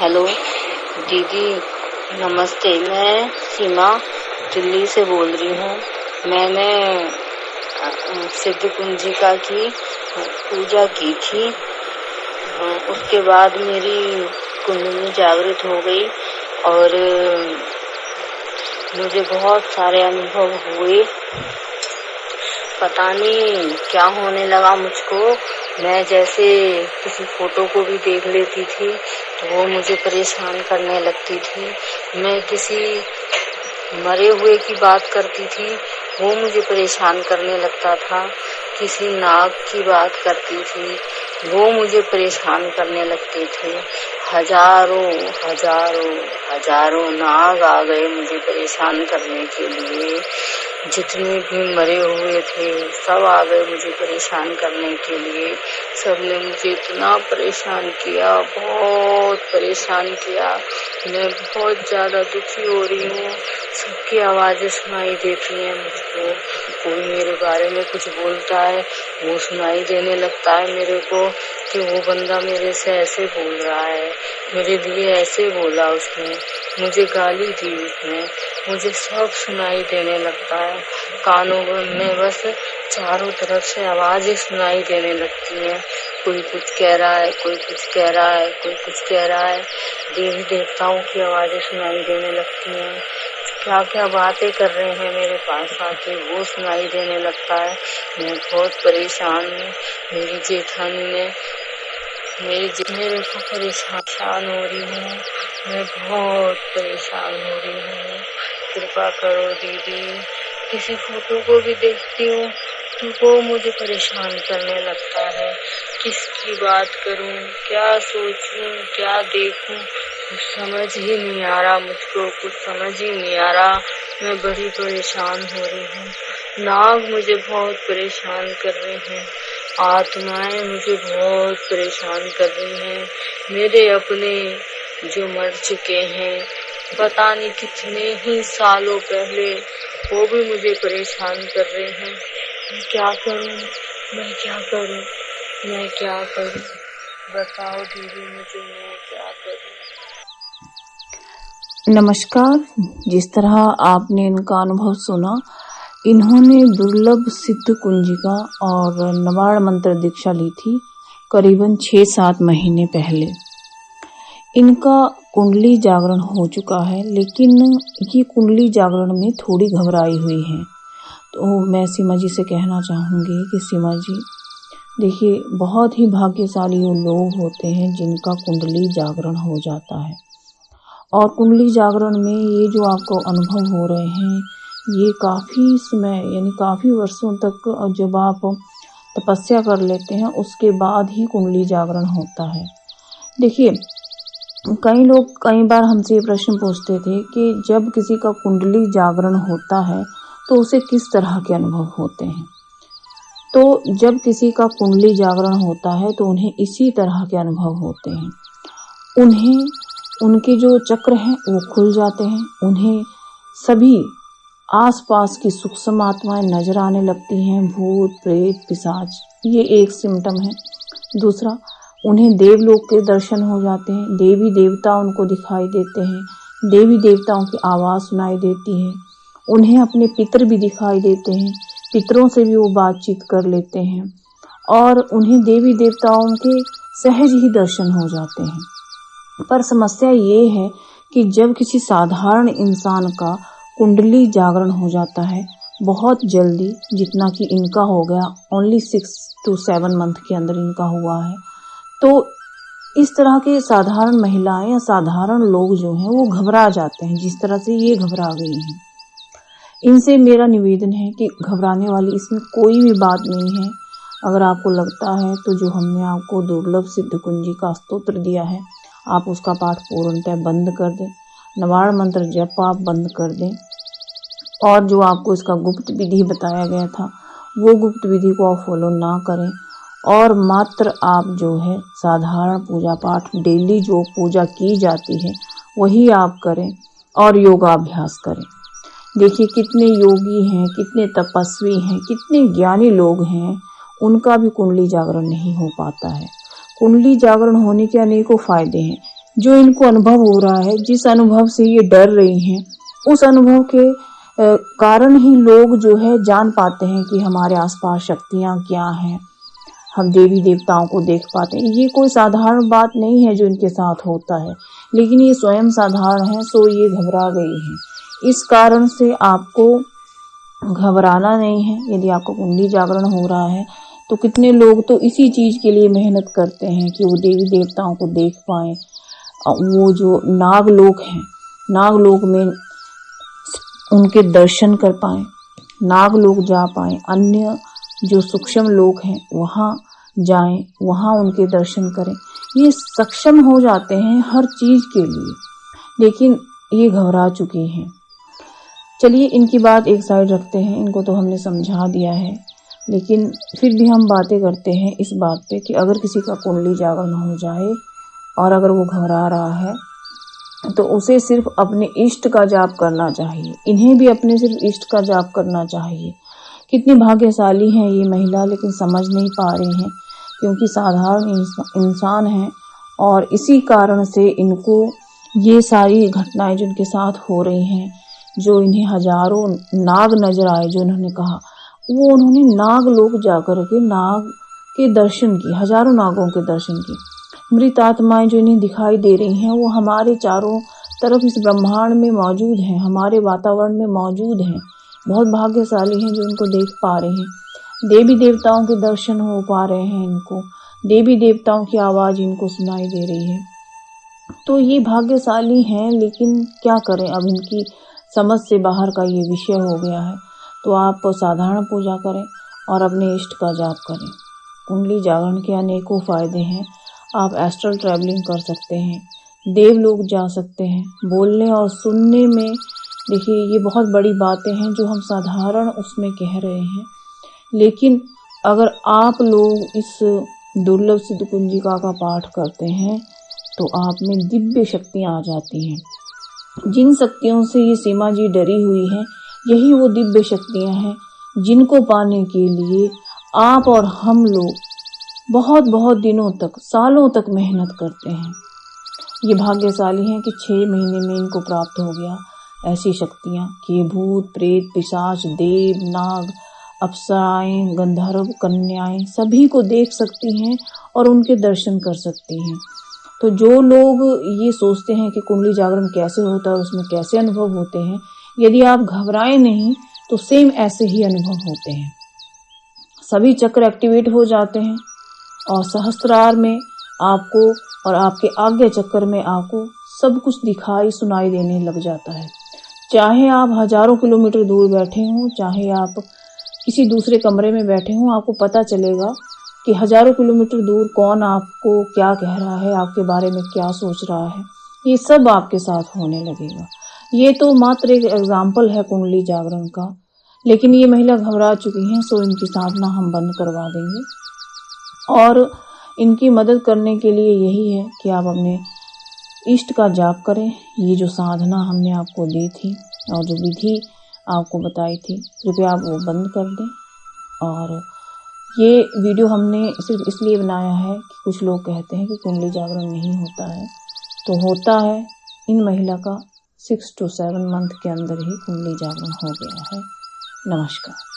Hello दीदी, नमस्ते। मैं सीमा दिल्ली से बोल रही हूँ। मैंने सिद्ध कुंजिका की पूजा की थी। उसके बाद मेरी कुंडली जागृत हो गई और मुझे बहुत सारे अनुभव हुए। पता नहीं क्या होने लगा मुझको। मैं जैसे किसी फोटो को भी देख लेती थी तो वो मुझे परेशान करने लगती थी। मैं किसी मरे हुए की बात करती थी, वो मुझे परेशान करने लगता था। किसी नाग की बात करती थी, वो मुझे परेशान करने लगते थे। हजारों हजारों हजारों नाग आ गए मुझे परेशान करने के लिए। जितने भी मरे हुए थे सब आ गए मुझे परेशान करने के लिए। सबने मुझे इतना परेशान किया, बहुत परेशान किया। मैं बहुत ज्यादा दुखी हो रही हूँ। सबकी आवाजें सुनाई देती हैं मुझको। कोई मेरे बारे में कुछ बोलता है, वो सुनाई देने लगता है मेरे को कि वो बंदा मेरे से ऐसे बोल रहा है, मेरे लिए ऐसे बोला उसने, मुझे गाली दी उसने। मुझे सब सुनाई देने लगता है। कानों में बस चारों तरफ से आवाजें सुनाई देने लगती हैं। कोई कुछ कह रहा है, कोई कुछ कह रहा है, कोई कुछ कह रहा है। देवी देवताओं की आवाजें सुनाई देने लगती हैं। क्या क्या बातें कर रहे हैं मेरे पास आके, वो सुनाई देने लगता है। मैं बहुत परेशान हूँ। मेरी जेठानी ने मेरे को परेशान हो रही हूँ। मैं बहुत परेशान हो रही हूँ। कृपा करो दीदी। किसी फोटो को भी देखती हूँ तो वो मुझे परेशान करने लगता है। किसकी बात करूँ, क्या सोचूं, क्या देखूं, कुछ समझ ही नहीं आ रहा मुझको, कुछ समझ ही नहीं आ रहा। मैं बड़ी परेशान हो रही हूँ। नाग मुझे बहुत परेशान कर रहे हैं। आत्माएं मुझे बहुत परेशान कर रही हैं। मेरे अपने जो मर चुके हैं, पता नहीं कितने ही सालों पहले, वो भी मुझे परेशान कर रहे हैं। मैं क्या करूं, मैं क्या करूं, मैं क्या करूं? बताओ दीदी मुझे, मैं क्या करूं? नमस्कार। जिस तरह आपने इनका अनुभव सुना, इन्होंने दुर्लभ सिद्ध कुंजिका और नवाड़ मंत्र दीक्षा ली थी करीबन 6-7 महीने पहले। इनका कुंडली जागरण हो चुका है, लेकिन ये कुंडली जागरण में थोड़ी घबराई हुई है। तो मैं सीमा जी से कहना चाहूँगी कि सीमा जी देखिए, बहुत ही भाग्यशाली वो लोग होते हैं जिनका कुंडली जागरण हो जाता है। और कुंडली जागरण में ये जो आपको अनुभव हो रहे हैं, ये काफ़ी समय यानी काफ़ी वर्षों तक जब आप तपस्या कर लेते हैं उसके बाद ही कुंडली जागरण होता है। देखिए, कई लोग कई बार हमसे ये प्रश्न पूछते थे कि जब किसी का कुंडली जागरण होता है तो उसे किस तरह के अनुभव होते हैं। तो जब किसी का कुंडली जागरण होता है तो उन्हें इसी तरह के अनुभव होते हैं। उन्हें उनके जो चक्र हैं वो खुल जाते हैं। उन्हें सभी आसपास की सूक्ष्म आत्माएं नजर आने लगती हैं, भूत प्रेत पिशाच, ये एक सिम्टम है। दूसरा, उन्हें देवलोक के दर्शन हो जाते हैं। देवी देवता उनको दिखाई देते हैं। देवी देवताओं की आवाज सुनाई देती है। उन्हें अपने पितर भी दिखाई देते हैं। पितरों से भी वो बातचीत कर लेते हैं और उन्हें देवी देवताओं के सहज ही दर्शन हो जाते हैं। पर समस्या ये है कि जब किसी साधारण इंसान का कुंडली जागरण हो जाता है बहुत जल्दी, जितना कि इनका हो गया, ओनली 6 to 7 मंथ के अंदर इनका हुआ है, तो इस तरह के साधारण महिलाएं या साधारण लोग जो हैं वो घबरा जाते हैं, जिस तरह से ये घबरा गई हैं। इनसे मेरा निवेदन है कि घबराने वाली इसमें कोई भी बात नहीं है। अगर आपको लगता है तो जो हमने आपको दुर्लभ सिद्ध कुंजिका स्तोत्र दिया है, आप उसका पाठ पूर्णतः बंद कर दें। नवाड़ मंत्र जप आप बंद कर दें और जो आपको इसका गुप्त विधि बताया गया था वो गुप्त विधि को आप फॉलो ना करें और मात्र आप जो है साधारण पूजा पाठ, डेली जो पूजा की जाती है वही आप करें और योगाभ्यास करें। देखिए, कितने योगी हैं, कितने तपस्वी हैं, कितने ज्ञानी लोग हैं, उनका भी कुंडली जागरण नहीं हो पाता है। कुंडली जागरण होने के अनेकों फायदे हैं, जो इनको अनुभव हो रहा है, जिस अनुभव से ये डर रही हैं, उस अनुभव के कारण ही लोग जो है जान पाते हैं कि हमारे आसपास शक्तियां क्या हैं, हम देवी देवताओं को देख पाते हैं। ये कोई साधारण बात नहीं है जो इनके साथ होता है, लेकिन ये स्वयं साधारण है, सो ये घबरा गई है। इस कारण से आपको घबराना नहीं है। यदि आपको कुंडली जागरण हो रहा है तो कितने लोग तो इसी चीज के लिए मेहनत करते हैं कि वो देवी देवताओं को देख पाएं, वो जो नागलोक हैं, नागलोक में उनके दर्शन कर पाएं, नागलोक जा पाएं, अन्य जो सूक्ष्म लोक हैं वहां जाएं, वहां उनके दर्शन करें। ये सक्षम हो जाते हैं हर चीज के लिए, लेकिन ये घबरा चुके हैं। चलिए इनकी बात एक साइड रखते हैं, इनको तो हमने समझा दिया है, लेकिन फिर भी हम बातें करते हैं इस बात पे कि अगर किसी का कुंडली जागरण हो जाए और अगर वो घबरा रहा है तो उसे सिर्फ अपने इष्ट का जाप करना चाहिए। इन्हें भी अपने सिर्फ इष्ट का जाप करना चाहिए। कितनी भाग्यशाली हैं ये महिला, लेकिन समझ नहीं पा रही हैं क्योंकि साधारण इंसान हैं और इसी कारण से इनको ये सारी घटनाएं जो इनके साथ हो रही हैं, जो इन्हें हजारों नाग नजर आए, जो इन्होंने कहा, वो उन्होंने नाग लोक जाकर के नाग के दर्शन किए, हजारों नागों के दर्शन किए। मृत आत्माएं जो इन्हें दिखाई दे रही हैं वो हमारे चारों तरफ इस ब्रह्मांड में मौजूद हैं, हमारे वातावरण में मौजूद हैं। बहुत भाग्यशाली हैं जो इनको देख पा रहे हैं। देवी देवताओं के दर्शन हो पा रहे हैं इनको, देवी देवताओं की आवाज इनको सुनाई दे रही है। तो ये भाग्यशाली हैं, लेकिन क्या करें, अब इनकी समझ से बाहर का ये विषय हो गया है। तो आप साधारण पूजा करें और अपने इष्ट का जाप करें। कुंडली जागरण के अनेकों फायदे हैं। आप एस्ट्रल ट्रैवलिंग कर सकते हैं, देवलोक जा सकते हैं। बोलने और सुनने में देखिए ये बहुत बड़ी बातें हैं जो हम साधारण उसमें कह रहे हैं, लेकिन अगर आप लोग इस दुर्लभ सिद्ध कुंजिका का पाठ करते हैं तो आप में दिव्य शक्तियां आ जाती हैं। जिन शक्तियों से ये सीमा जी डरी हुई है, यही वो दिव्य शक्तियां हैं जिनको पाने के लिए आप और हम लोग बहुत बहुत दिनों तक, सालों तक मेहनत करते हैं। ये भाग्यशाली हैं कि 6 महीने में इनको प्राप्त हो गया ऐसी शक्तियां कि भूत प्रेत पिशाच देव नाग अप्सराएं गंधर्व कन्याएं सभी को देख सकती हैं और उनके दर्शन कर सकती हैं। तो जो लोग ये सोचते हैं कि कुंडली जागरण कैसे होता है, उसमें कैसे अनुभव होते हैं, यदि आप घबराएं नहीं तो सेम ऐसे ही अनुभव होते हैं। सभी चक्र एक्टिवेट हो जाते हैं और सहस्त्रार में आपको और आपके आज्ञा चक्र में आपको सब कुछ दिखाई सुनाई देने लग जाता है। चाहे आप हजारों किलोमीटर दूर बैठे हों, चाहे आप किसी दूसरे कमरे में बैठे हों, आपको पता चलेगा कि हजारों किलोमीटर दूर कौन आपको क्या कह रहा है, आपके बारे में क्या सोच रहा है, ये सब आपके साथ होने लगेगा। ये तो मात्र एक एग्जाम्पल है कुंडली जागरण का, लेकिन ये महिला घबरा चुकी हैं, सो इनकी साधना हम बंद करवा देंगे। और इनकी मदद करने के लिए यही है कि आप अपने इष्ट का जाप करें। ये जो साधना हमने आपको दी थी और जो विधि आपको बताई थी, कृपया आप वो बंद कर दें। और ये वीडियो हमने सिर्फ इसलिए बनाया है कि कुछ लोग कहते हैं कि कुंडली जागरण नहीं होता है, तो होता है। इन महिला का 6 to 7 मंथ के अंदर ही कुंडली जागरण हो गया है। नमस्कार।